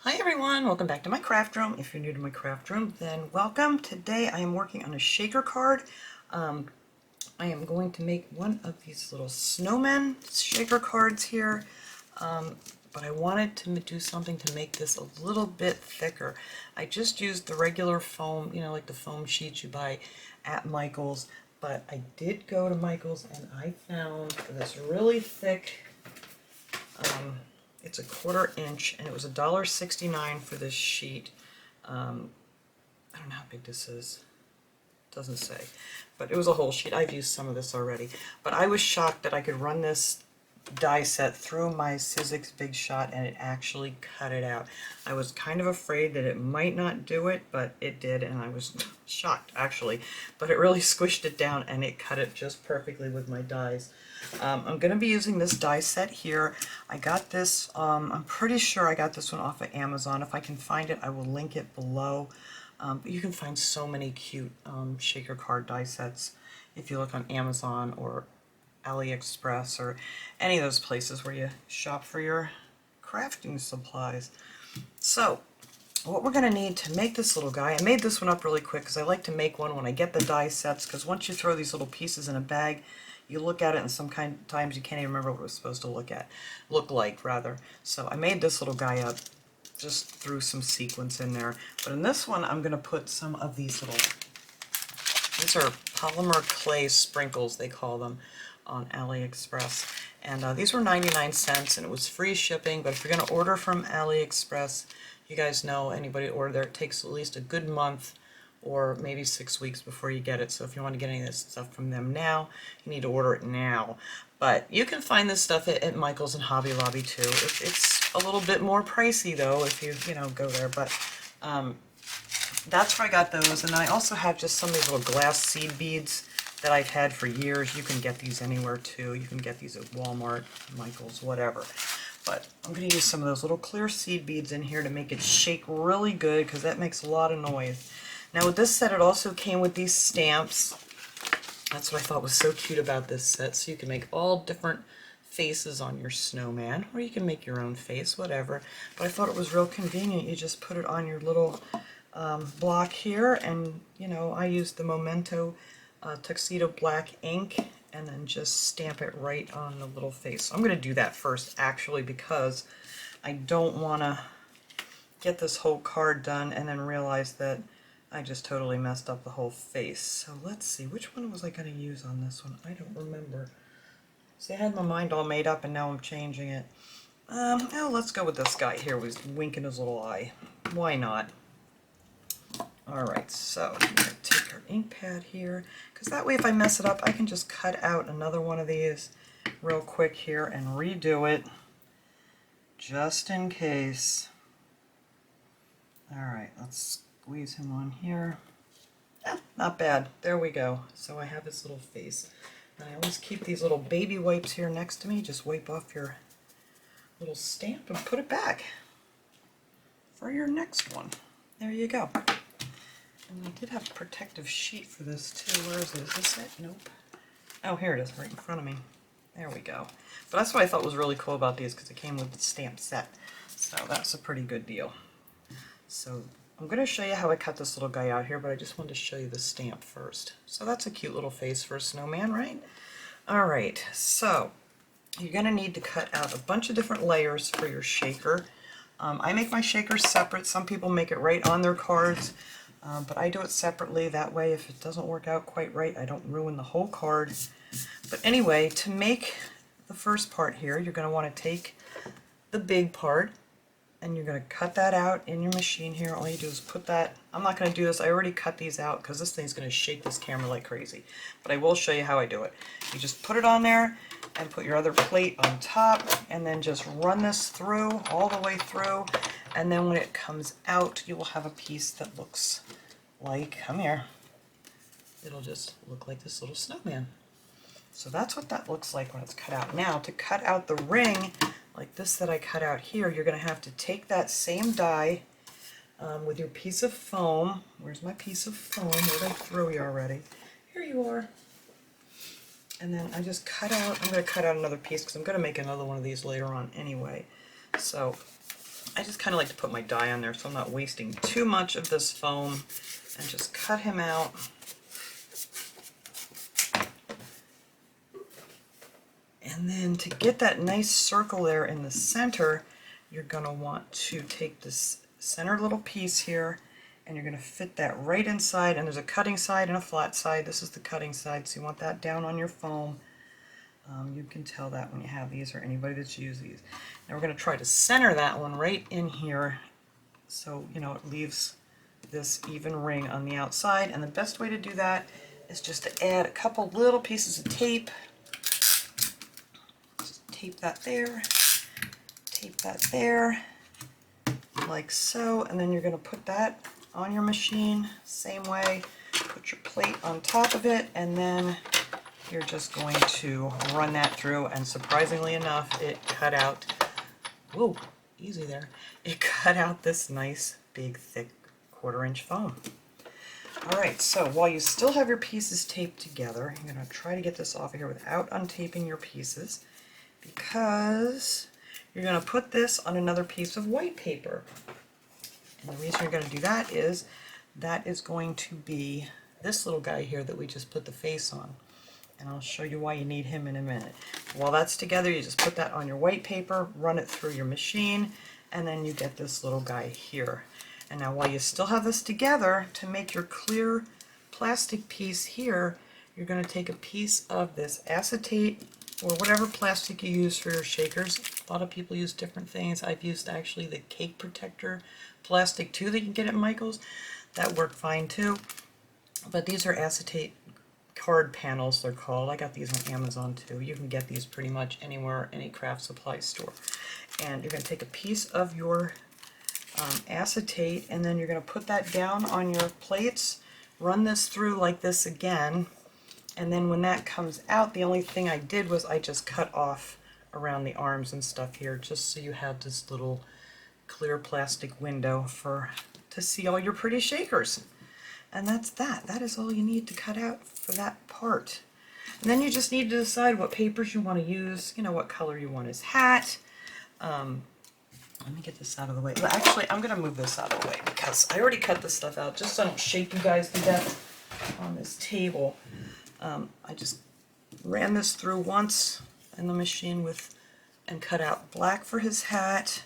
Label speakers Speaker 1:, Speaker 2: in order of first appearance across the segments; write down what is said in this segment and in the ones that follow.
Speaker 1: Hi everyone, welcome back to my craft room. If you're new to my craft room, then welcome. Today I am working on a shaker card. I am going to make one of these little snowman shaker cards here, but I wanted to do something to make this a little bit thicker. I just used the regular foam, like the foam sheets you buy at Michael's, but I did go to Michael's and I found this really thick, it's a 1/4 inch, and it was $1.69 for this sheet. I don't know how big this is. It doesn't say, but it was a whole sheet. I've used some of this already, but I was shocked that I could run this die set through my Sizzix Big Shot and it actually cut it out. I was kind of afraid that it might not do it, but it did, and I was shocked actually. But it really squished it down and it cut it just perfectly with my dies. I'm going to be using this die set here. I got this, I'm pretty sure I got this one off of Amazon. If I can find it, I will link it below. But you can find so many cute shaker card die sets if you look on Amazon or AliExpress or any of those places where you shop for your crafting supplies. So what we're going to need to make this little guy, I made this one up really quick because I like to make one when I get the die sets, because once you throw these little pieces in a bag, you look at it and sometimes you can't even remember what it was supposed to look like rather. So I made this little guy up, just threw some sequins in there. But in this one I'm going to put some of these these are polymer clay sprinkles, they call them, on AliExpress. And these were 99 cents and it was free shipping, but if you're going to order from AliExpress, you guys know, anybody order there, it takes at least a good month or maybe 6 weeks before you get it. So if you want to get any of this stuff from them now, you need to order it now. But you can find this stuff at Michael's and Hobby Lobby too. It's a little bit more pricey though if you go there, but that's where I got those. And I also have just some of these little glass seed beads that I've had for years. You can get these anywhere too. You can get these at Walmart, Michael's, whatever. But I'm going to use some of those little clear seed beads in here to make it shake really good, because that makes a lot of noise. Now with this set, it also came with these stamps. That's what I thought was so cute about this set. So you can make all different faces on your snowman, or you can make your own face, whatever. But I thought it was real convenient. You just put it on your little block here, and I used the Memento Tuxedo black ink and then just stamp it right on the little face. So I'm going to do that first actually, because I don't want to get this whole card done and then realize that I just totally messed up the whole face. So let's see, which one was I going to use on this one? I don't remember. See, I had my mind all made up and now I'm changing it. Oh, let's go with this guy here who's winking his little eye. Why not? Alright, so I'm going to take our ink pad here, because that way if I mess it up, I can just cut out another one of these real quick here and redo it, just in case. Alright, let's squeeze him on here. Not bad. There we go. So I have his little face. And I always keep these little baby wipes here next to me. Just wipe off your little stamp and put it back for your next one. There you go. And I did have a protective sheet for this too. Where is it? Is this it? Nope. Oh, here it is, right in front of me. There we go. But that's what I thought was really cool about these, because it came with the stamp set. So that's a pretty good deal. So I'm going to show you how I cut this little guy out here, but I just wanted to show you the stamp first. So that's a cute little face for a snowman, right? Alright, so you're going to need to cut out a bunch of different layers for your shaker. I make my shakers separate. Some people make it right on their cards. But I do it separately, that way if it doesn't work out quite right, I don't ruin the whole card. But anyway, to make the first part here, you're going to want to take the big part and you're going to cut that out in your machine here. All you do is put that, I'm not going to do this, I already cut these out because this thing's going to shake this camera like crazy. But I will show you how I do it. You just put it on there and put your other plate on top and then just run this through, all the way through. And then when it comes out, you will have a piece that looks like, come here, it'll just look like this little snowman. So that's what that looks like when it's cut out. Now, to cut out the ring, like this that I cut out here, you're going to have to take that same die with your piece of foam. Where's my piece of foam? Where'd I throw you already? Here you are. And then I just cut out, I'm going to cut out another piece because I'm going to make another one of these later on anyway. So I just kind of like to put my die on there so I'm not wasting too much of this foam, and just cut him out. And then to get that nice circle there in the center, you're going to want to take this center little piece here, and you're going to fit that right inside, and there's a cutting side and a flat side. This is the cutting side, so you want that down on your foam. You can tell that when you have these, or anybody that's used these. Now we're going to try to center that one right in here, so you know it leaves this even ring on the outside. And the best way to do that is just to add a couple little pieces of tape. Just tape that there, like so, and then you're going to put that on your machine, same way. Put your plate on top of it, and then you're just going to run that through, and surprisingly enough, it cut out, whoa, easy there, it cut out this nice, big, thick 1/4 inch foam. Alright, so while you still have your pieces taped together, I'm going to try to get this off of here without untaping your pieces, because you're going to put this on another piece of white paper. And the reason you're going to do that is going to be this little guy here that we just put the face on. And I'll show you why you need him in a minute. While that's together, you just put that on your white paper, run it through your machine, and then you get this little guy here. And now while you still have this together, to make your clear plastic piece here, you're going to take a piece of this acetate, or whatever plastic you use for your shakers. A lot of people use different things. I've used actually the cake protector plastic too that you can get at Michael's. That worked fine too. But these are acetate card panels, they're called. I got these on Amazon too. You can get these pretty much anywhere, any craft supply store. And you're going to take a piece of your acetate, and then you're going to put that down on your plates, run this through like this again, and then when that comes out, the only thing I did was I just cut off around the arms and stuff here, just so you have this little clear plastic window to see all your pretty shakers. And that's that. That is all you need to cut out for that part. And then you just need to decide what papers you want to use, you know, what color you want his hat. Let me get this out of the way. Well, actually, I'm going to move this out of the way because I already cut this stuff out just so I don't shake you guys to death on this table. I just ran this through once in the machine and cut out black for his hat.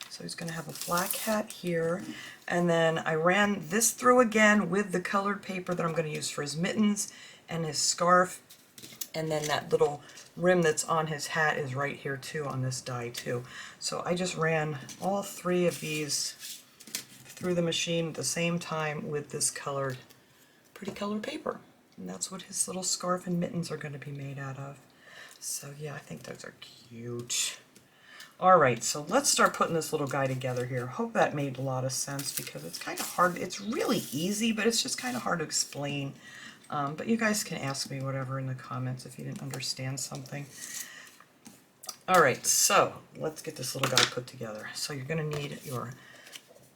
Speaker 1: So he's going to have a black hat here. And then I ran this through again with the colored paper that I'm going to use for his mittens and his scarf. And then that little rim that's on his hat is right here too on this die too. So I just ran all three of these through the machine at the same time with this pretty colored paper. And that's what his little scarf and mittens are going to be made out of. So yeah, I think those are cute. Alright, so let's start putting this little guy together here. Hope that made a lot of sense because it's kind of hard. It's really easy, but it's just kind of hard to explain. But you guys can ask me whatever in the comments if you didn't understand something. Alright, so let's get this little guy put together. So you're going to need your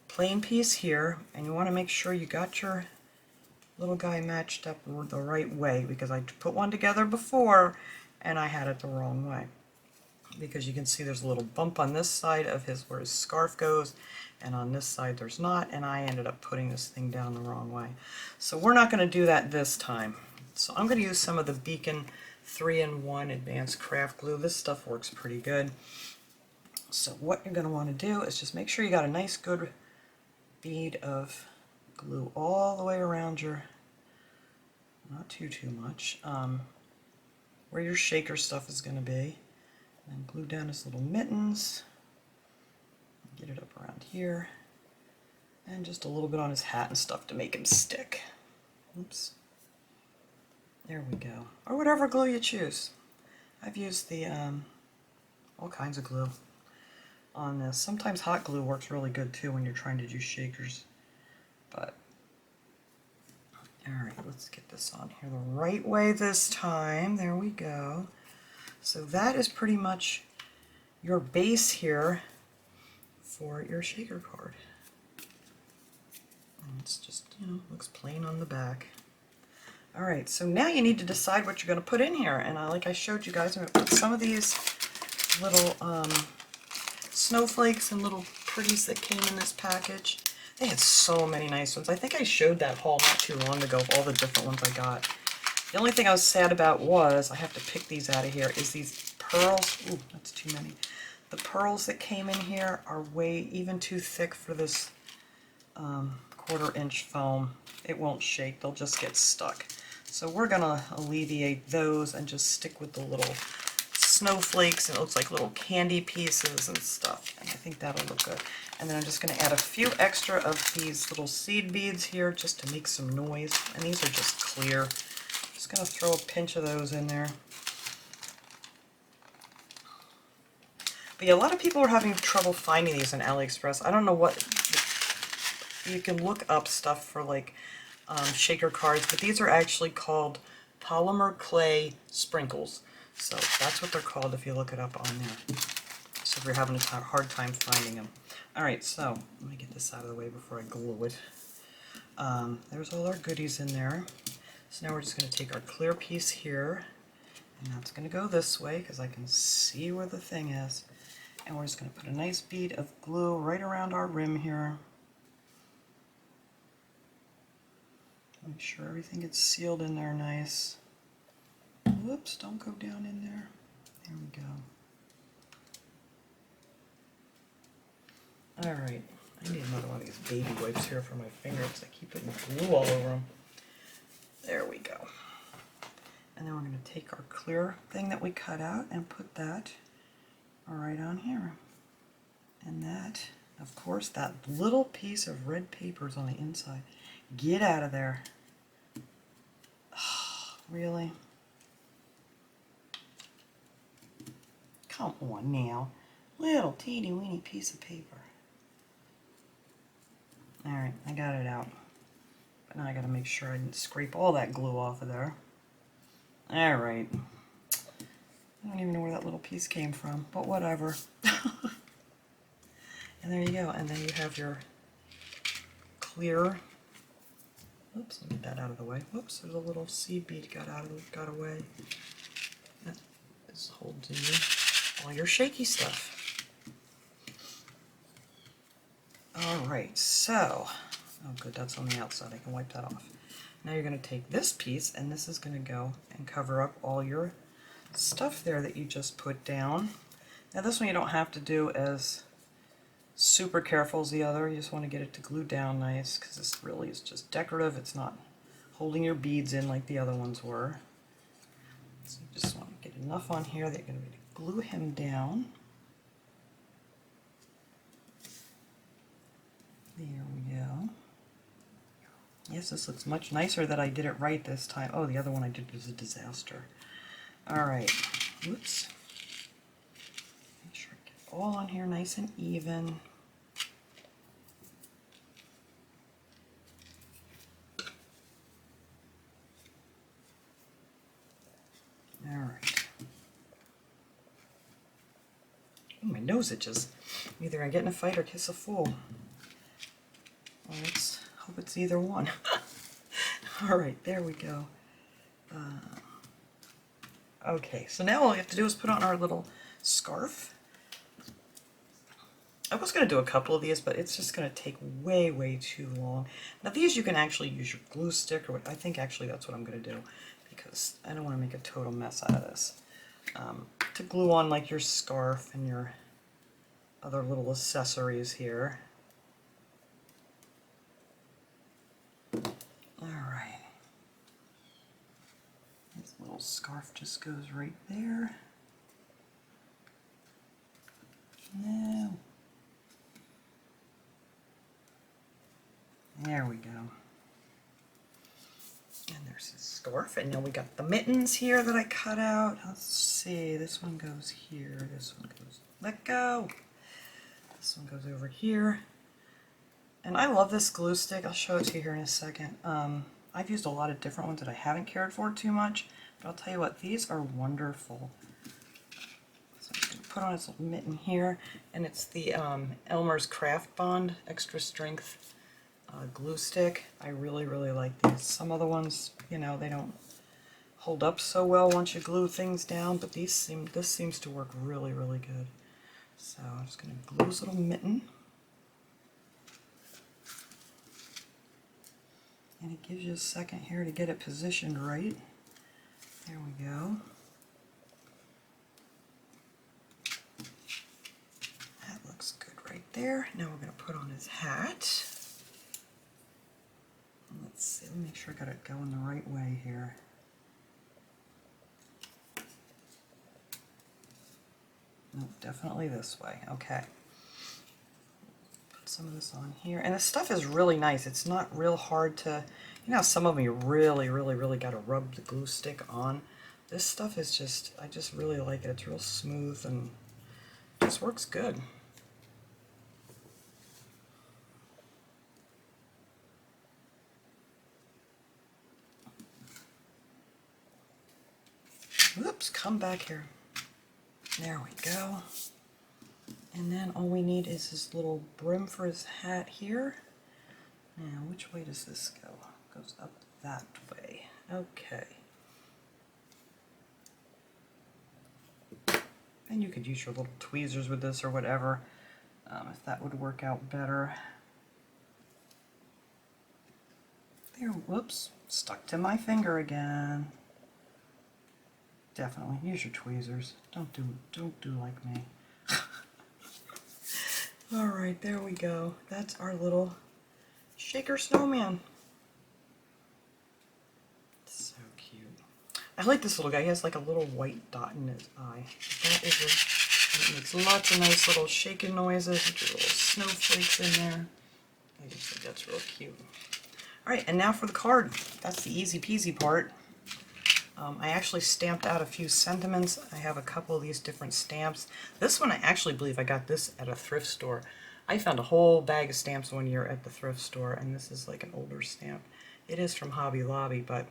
Speaker 1: plain piece here, and you want to make sure you got your little guy matched up the right way, because I put one together before and I had it the wrong way. Because you can see there's a little bump on this side of where his scarf goes, and on this side there's not, and I ended up putting this thing down the wrong way. So we're not going to do that this time. So I'm going to use some of the Beacon 3-in-1 Advanced Craft Glue. This stuff works pretty good. So what you're going to want to do is just make sure you got a nice good bead of glue all the way around your, not too much, where your shaker stuff is going to be. And glue down his little mittens, get it up around here, and just a little bit on his hat and stuff to make him stick. Oops. There we go. Or whatever glue you choose. I've used the all kinds of glue on this. Sometimes hot glue works really good too when you're trying to do shakers. But alright, let's get this on here the right way this time. There we go. So that is pretty much your base here for your shaker card. And it's just, you know, looks plain on the back. Alright, so now you need to decide what you're going to put in here. And like I showed you guys, I'm going to put some of these little snowflakes and little pretties that came in this package. They had so many nice ones. I think I showed that haul not too long ago of all the different ones I got. The only thing I was sad about was, I have to pick these out of here, is these pearls. Ooh, that's too many. The pearls that came in here are way even too thick for this 1/4 inch foam. It won't shake, they'll just get stuck. So we're gonna alleviate those and just stick with the little snowflakes, and it looks like little candy pieces and stuff. And I think that'll look good. And then I'm just gonna add a few extra of these little seed beads here just to make some noise. And these are just clear. Just gonna throw a pinch of those in there. But yeah, a lot of people are having trouble finding these on AliExpress. I don't know what, you can look up stuff for like shaker cards, but these are actually called polymer clay sprinkles. So that's what they're called if you look it up on there. So if you're having a hard time finding them. Alright, so let me get this out of the way before I glue it. There's all our goodies in there. So now we're just going to take our clear piece here, and that's going to go this way because I can see where the thing is. And we're just going to put a nice bead of glue right around our rim here. Make sure everything gets sealed in there nice. Whoops, don't go down in there. There we go. Alright, I need another one of these baby wipes here for my fingers. I keep putting glue all over them. There we go. And then we're going to take our clear thing that we cut out and put that right on here. And that, of course, that little piece of red paper is on the inside. Get out of there. Oh, really? Come on now. Little teeny weeny piece of paper. Alright, I got it out. But now I gotta make sure I didn't scrape all that glue off of there. Alright. I don't even know where that little piece came from, but whatever. And there you go. And then you have your clear. Oops, let me get that out of the way. Whoops, there's a little seed bead got away. That is holding all your shaky stuff. Alright, so, oh good, that's on the outside. I can wipe that off. Now you're going to take this piece, and this is going to go and cover up all your stuff there that you just put down. Now this one you don't have to do as super careful as the other. You just want to get it to glue down nice, because this really is just decorative. It's not holding your beads in like the other ones were. So you just want to get enough on here that you're going to be able to glue him down. There we go. Yes, this looks much nicer that I did it right this time. Oh, the other one I did was a disaster. Alright, whoops. Make sure I get it all on here nice and even. Alright. Oh, my nose itches. Either I get in a fight or kiss a fool. Well, let's hope it's either one. Alright, there we go. Okay, so now all we have to do is put on our little scarf. I was going to do a couple of these, but it's just going to take way, way too long. Now these you can actually use your glue stick, or what, I think actually that's what I'm going to do, because I don't want to make a total mess out of this. To glue on like your scarf and your other little accessories here. Alright. This little scarf just goes right there. No. There we go. And there's his scarf. And now we got the mittens here that I cut out. Let's see. This one goes here. This one goes, let go. This one goes over here. And I love this glue stick. I'll show it to you here in a second. I've used a lot of different ones that I haven't cared for too much. But I'll tell you what, these are wonderful. So I'm going to put on this little mitten here. And it's the Elmer's Craft Bond Extra Strength glue stick. I really, really like these. Some other ones, you know, they don't hold up so well once you glue things down. But this seems to work really, really good. So I'm just going to glue this little mitten. And it gives you a second here to get it positioned right. There we go. That looks good right there. Now we're going to put on his hat. Let's see, let me make sure I got it going the right way here. No, definitely this way. Okay. Put some of this on here. And this stuff is really nice. It's not real hard to, you know how some of them you really got to rub the glue stick on. This stuff is just, I just really like it. It's real smooth and just works good. Whoops, come back here. There we go. And then all we need is this little brim for his hat here. Now, which way does this go? It goes up that way. Okay. And you could use your little tweezers with this or whatever, if that would work out better. There, whoops, stuck to my finger again. Definitely use your tweezers. Don't do like me. All right, there we go. That's our little shaker snowman. So cute. I like this little guy. He has like a little white dot in his eye. That is it makes lots of nice little shaking noises with your little snowflakes in there. I just think that's real cute. All right, and now for the card. That's the easy peasy part. I actually stamped out a few sentiments. I have a couple of these different stamps. This one I actually believe I got this at a thrift store. I found a whole bag of stamps one year at the thrift store, and this is like an older stamp. It is from Hobby Lobby, but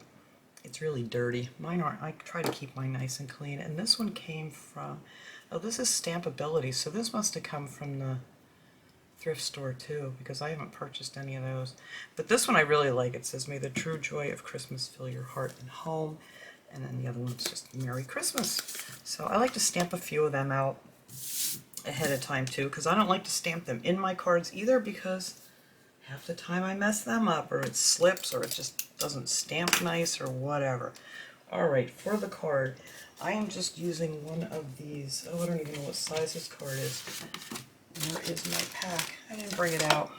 Speaker 1: it's really dirty. Mine aren't. I try to keep mine nice and clean. And this one came from, oh, this is Stampability, so this must have come from the thrift store too, because I haven't purchased any of those. But this one I really like. It says, "May the true joy of Christmas fill your heart and home." And then the other one's just Merry Christmas. So I like to stamp a few of them out ahead of time too, because I don't like to stamp them in my cards either, because half the time I mess them up, or it slips, or it just doesn't stamp nice, or whatever. Alright, for the card, I am just using one of these. Oh, I don't even know what size this card is. Where is my pack? I didn't bring it out.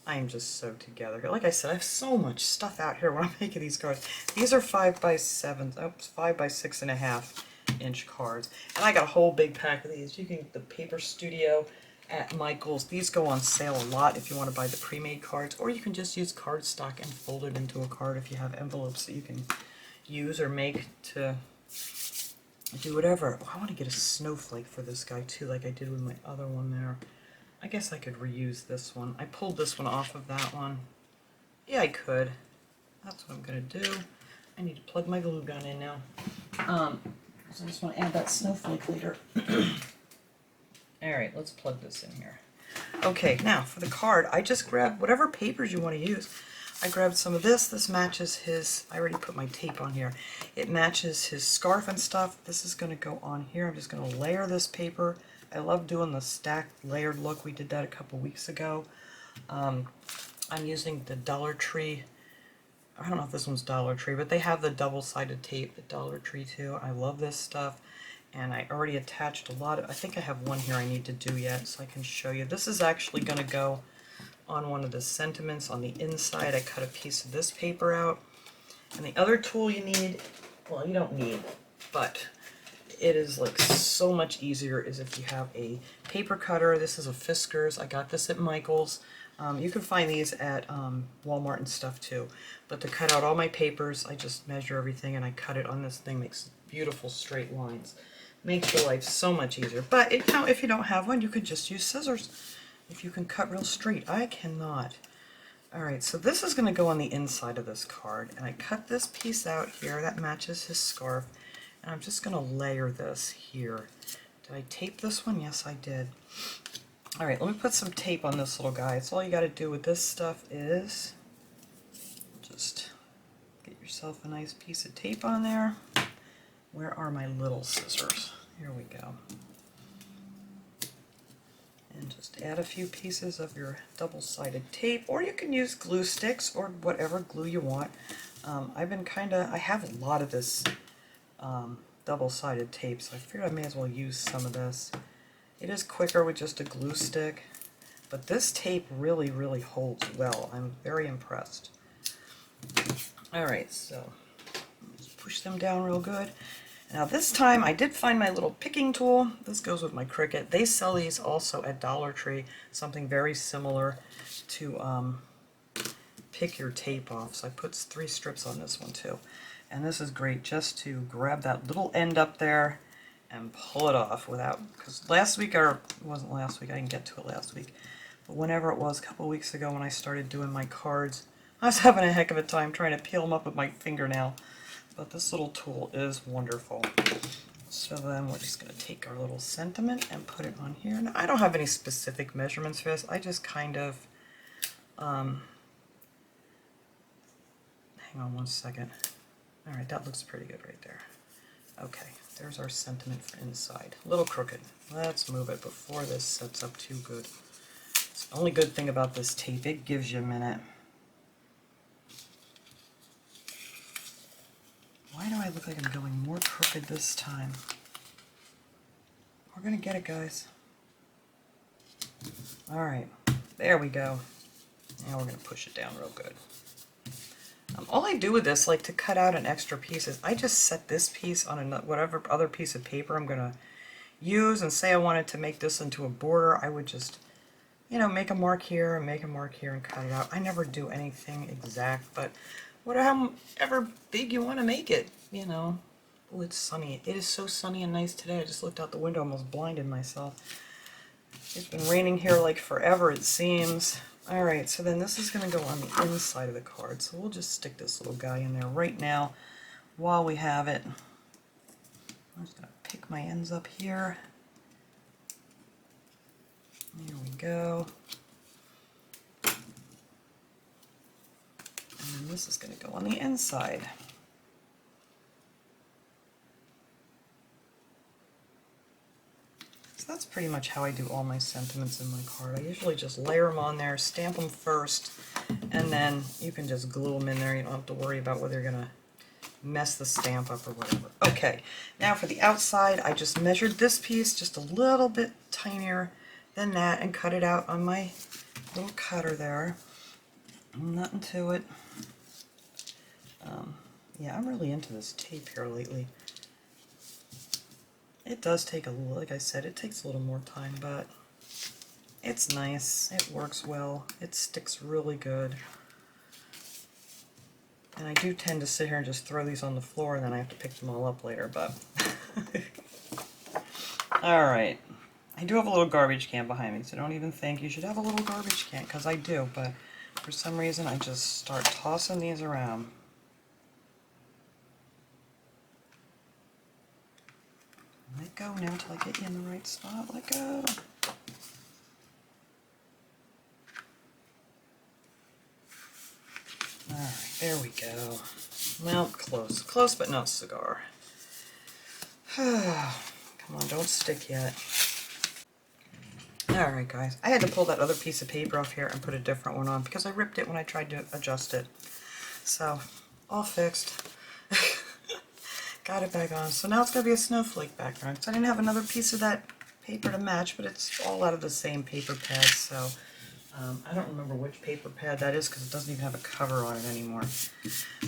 Speaker 1: I am just so together. Like I said, I have so much stuff out here when I'm making these cards. These are 5x7, oops, 5 by 6.5 inch cards. And I got a whole big pack of these. You can get the Paper Studio at Michael's. These go on sale a lot if you want to buy the pre-made cards, or you can just use cardstock and fold it into a card if you have envelopes that you can use or make to do whatever. Oh, I want to get a snowflake for this guy too, like I did with my other one there. I guess I could reuse this one. I pulled this one off of that one. Yeah, I could. That's what I'm going to do. I need to plug my glue gun in now. So I just want to add that snowflake later. Alright, let's plug this in here. Okay, now for the card, I just grabbed whatever papers you want to use. I grabbed some of this. This matches his, I already put my tape on here. It matches his scarf and stuff. This is going to go on here. I'm just going to layer this paper. I love doing the stacked layered look. We did that a couple weeks ago. I'm using the Dollar Tree. I don't know if this one's Dollar Tree, but they have the double-sided tape at Dollar Tree too. I love this stuff. And I already attached a lot of, I think I have one here I need to do yet, so I can show you. This is actually going to go on one of the sentiments on the inside. I cut a piece of this paper out. And the other tool you need, well, you don't need, but it is like so much easier is if you have a paper cutter. This is a Fiskars. I got this at Michael's. You can find these at Walmart and stuff too. But to cut out all my papers, I just measure everything and I cut it on this thing. Makes beautiful straight lines. Makes your life so much easier. But if you don't have one, you could just use scissors. If you can cut real straight. I cannot. Alright, so this is going to go on the inside of this card. And I cut this piece out here. That matches his scarf. And I'm just going to layer this here. Did I tape this one? Yes, I did. Alright, let me put some tape on this little guy. So all you got to do with this stuff is just get yourself a nice piece of tape on there. Where are my little scissors? Here we go. And just add a few pieces of your double-sided tape, or you can use glue sticks or whatever glue you want. I have a lot of this double-sided tape, so I figured I may as well use some of this. It is quicker with just a glue stick, but this tape really, really holds well. I'm very impressed. Alright, so just push them down real good. Now this time I did find my little picking tool. This goes with my Cricut. They sell these also at Dollar Tree, something very similar to pick your tape off. So I put 3 strips on this one too. And this is great just to grab that little end up there and pull it off without, because last week, or it wasn't last week, I didn't get to it last week, but whenever it was, a couple weeks ago when I started doing my cards, I was having a heck of a time trying to peel them up with my fingernail. But this little tool is wonderful. So then we're just going to take our little sentiment and put it on here. Now, I don't have any specific measurements for this. I just kind of, hang on one second. All right, that looks pretty good right there. Okay, there's our sentiment for inside. A little crooked. Let's move it before this sets up too good. It's the only good thing about this tape, it gives you a minute. Why do I look like I'm going more crooked this time? We're going to get it, guys. Alright, there we go. Now we're going to push it down real good. All I do with this, like to cut out an extra piece, is I just set this piece on whatever other piece of paper I'm going to use, and say I wanted to make this into a border, I would just, you know, make a mark here and make a mark here and cut it out. I never do anything exact, but whatever big you want to make it, you know. Oh, it's sunny. It is so sunny and nice today. I just looked out the window, almost blinded myself. It's been raining here like forever, it seems. Alright, so then this is going to go on the inside of the card. So we'll just stick this little guy in there right now while we have it. I'm just going to pick my ends up here. There we go. And then this is going to go on the inside. So that's pretty much how I do all my sentiments in my card. I usually just layer them on there, stamp them first, and then you can just glue them in there. You don't have to worry about whether you're going to mess the stamp up or whatever. Okay, now for the outside, I just measured this piece just a little bit tinier than that and cut it out on my little cutter there. Nothing to it. Yeah, I'm really into this tape here lately. It does take a little, like I said, it takes a little more time, but it's nice. It works well. It sticks really good. And I do tend to sit here and just throw these on the floor, and then I have to pick them all up later, but... Alright. I do have a little garbage can behind me, so don't even think you should have a little garbage can, because I do, but for some reason I just start tossing these around. Let go now until I get you in the right spot. Let go. Alright, there we go. Well, close. Close, but not cigar. Come on, don't stick yet. Alright guys, I had to pull that other piece of paper off here and put a different one on because I ripped it when I tried to adjust it. So, all fixed. Got it back on. So now it's going to be a snowflake background. So I didn't have another piece of that paper to match, but it's all out of the same paper pad, so I don't remember which paper pad that is because it doesn't even have a cover on it anymore.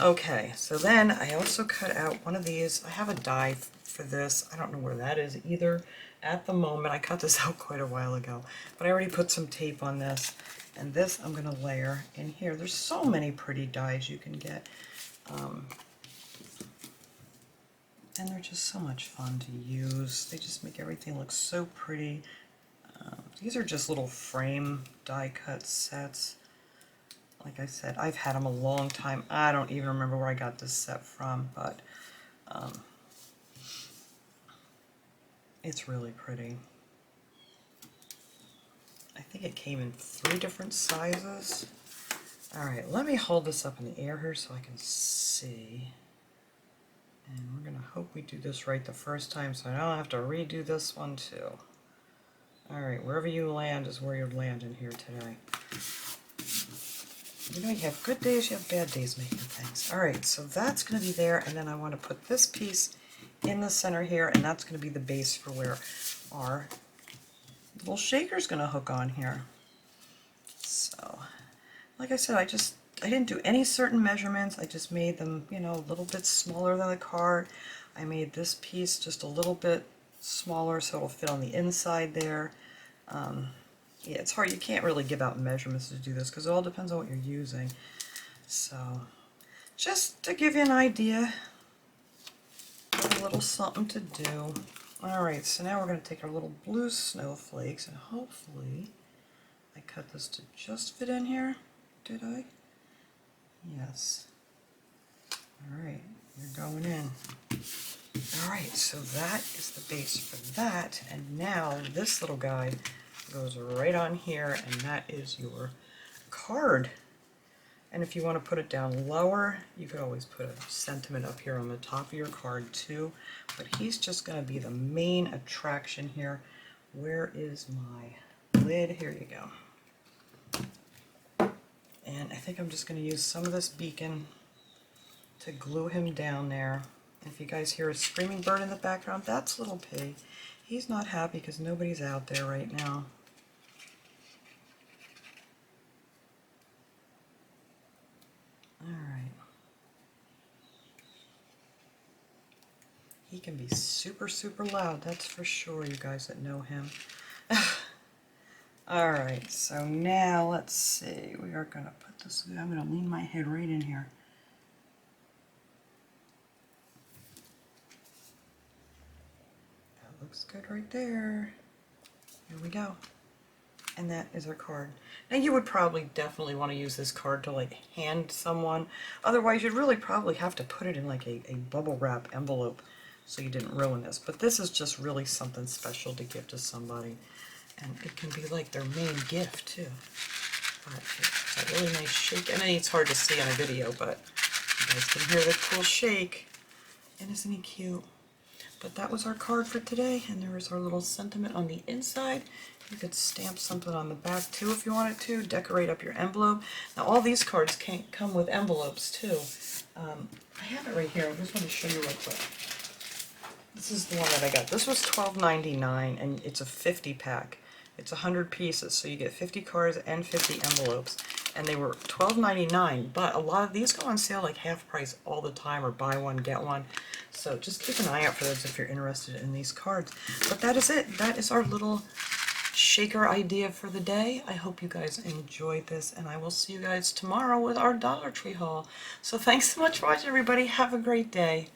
Speaker 1: Okay, so then I also cut out one of these. I have a die for this. I don't know where that is either at the moment. I cut this out quite a while ago, but I already put some tape on this, and this I'm going to layer in here. There's so many pretty dies you can get. And they're just so much fun to use. They just make everything look so pretty. These are just little frame die cut sets. Like I said, I've had them a long time. I don't even remember where I got this set from, but it's really pretty. I think it came in 3 different sizes. Alright, let me hold this up in the air here so I can see. And we're going to hope we do this right the first time so I don't have to redo this one too. All right, wherever you land is where you're landing here today. You know, you have good days, you have bad days making things. All right, so that's going to be there, and then I want to put this piece in the center here, and that's going to be the base for where our little shaker's going to hook on here. So, like I said, I didn't do any certain measurements. I just made them, you know, a little bit smaller than the card. I made this piece just a little bit smaller so it'll fit on the inside there. Yeah, it's hard. You can't really give out measurements to do this because it all depends on what you're using. So, just to give you an idea, a little something to do. Alright, so now we're going to take our little blue snowflakes, and hopefully I cut this to just fit in here. Did I? Yes. Alright, you're going in. Alright, so that is the base for that, and now this little guy goes right on here, and that is your card. And if you want to put it down lower, you could always put a sentiment up here on the top of your card too, but he's just going to be the main attraction here. Where is my lid? Here you go. And I think I'm just going to use some of this beacon to glue him down there. And if you guys hear a screaming bird in the background, that's little Pig. He's not happy because nobody's out there right now. Alright. He can be super, super loud, that's for sure, you guys that know him. Alright, so now let's see. We are going to put this, I'm going to lean my head right in here. That looks good right there. Here we go. And that is our card. Now you would probably definitely want to use this card to like hand someone. Otherwise you'd really probably have to put it in like a bubble wrap envelope so you didn't ruin this. But this is just really something special to give to somebody. And it can be like their main gift too. But it's a really nice shake. And it's hard to see on a video, but you guys can hear the cool shake. And isn't he cute? But that was our card for today, and there was our little sentiment on the inside. You could stamp something on the back too if you wanted to, decorate up your envelope. Now all these cards can come with envelopes too. I have it right here, I just want to show you real quick. This is the one that I got. This was $12.99 and it's a 50 pack. It's 100 pieces, so you get 50 cards and 50 envelopes. And they were $12.99, but a lot of these go on sale like half price all the time, or buy one, get one. So just keep an eye out for those if you're interested in these cards. But that is it. That is our little shaker idea for the day. I hope you guys enjoyed this, and I will see you guys tomorrow with our Dollar Tree haul. So thanks so much for watching, everybody. Have a great day.